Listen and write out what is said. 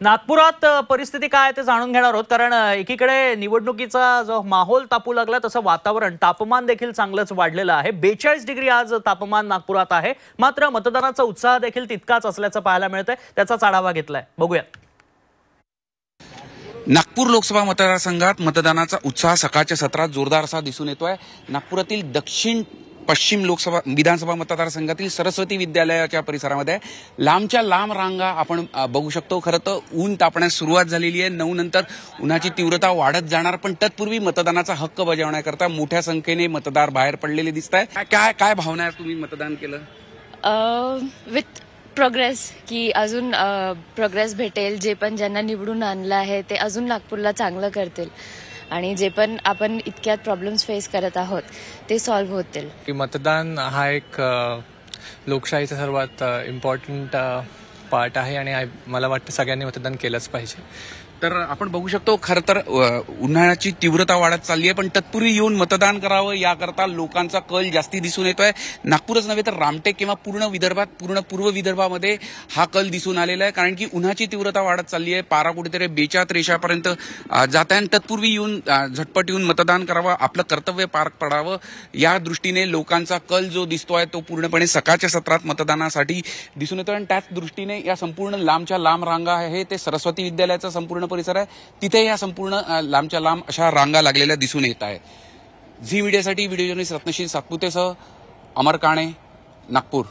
नागपुरात परिस्थिती काय ते जाणून घेणार आहोत, कारण एकीकडे निवडणुकीचा जो माहोल तापू लागला तसं वातावरण, तापमान देखील चांगलंच वाढलेलं आहे। 42 डिग्री आज तापमान नागपुरात आहे। मात्र मतदानाचा उत्साह देखील तितकाच असल्याचं पाहायला मिळतंय। त्याचाच आढावा घेतलाय, बघूयात। नागपूर लोकसभा मतदारसंघात मतदानाचा उत्साह सकाळच्या सत्रात जोरदार असा दिसून येतोय। नागपुरातील दक्षिण पश्चिम लोकसभा विधानसभा मतदारसंघातील सरस्वती विद्यालयाच्या परिसरामध्ये लांबच्या लांब रांगा आपण बघू शकतो। खरं तर ऊन तापण्यास सुरुवात झालेली आहे। 9 नंतर उन्हाची तीव्रता वाढत जाणार, पण तत्पूर्वी मतदानाचा हक्क बजावण्याकरता मोठ्या संख्येने मतदार बाहेर पडलेले दिसत आहेत। काय भावना आहे, तुम्ही मतदान केलं? विथ प्रोग्रेस, की अजून प्रोग्रेस भेटेल। जे पण ज्यांना निवडून आणलं आहे ते अजून नागपूरला चांगलं करतील आणि जे पण आपण इतक्यात प्रॉब्लेम्स फेस करत आहोत ते सॉल्व्ह होतील। की मतदान हा एक लोकशाहीचा सर्वात इम्पॉर्टंट पार्ट आहे आणि मला वाटतं सगळ्यांनी मतदान केलंच पाहिजे। तर आपण बघू शकतो, खरं तर उन्हाळ्याची तीव्रता वाढत चालली आहे, पण तत्पूर्वी येऊन मतदान करावं याकरता लोकांचा कल जास्ती दिसून येतोय। नागपूरच नव्हे तर रामटेक किंवा पूर्ण विदर्भात, पूर्ण पूर्व विदर्भामध्ये हा कल दिसून आलेला आहे, कारण की उन्हाची तीव्रता वाढत चालली आहे। पारा कुठेतरी 42 रेषापर्यंत जात आहे। तत्पूर्वी येऊन झटपट येऊन मतदान करावं, आपलं कर्तव्य पार पडावं या दृष्टीने लोकांचा कल जो दिसतोय तो पूर्णपणे सकाळच्या सत्रात मतदानासाठी दिसून येतोय। आणि त्याच दृष्टीने या संपूर्ण लांबच्या लांब रांगा आहे ते सरस्वती विद्यालयाचा संपूर्ण परिसर आहे, तिथे या संपूर्ण लांबच्या लांब अशा रांगा लागलेल्या दिसून येत आहे। झी मीडियासाठी व्हिडिओ जर्नलिस्ट रत्नशील सातपुतेसह अमर काणे, नागपूर।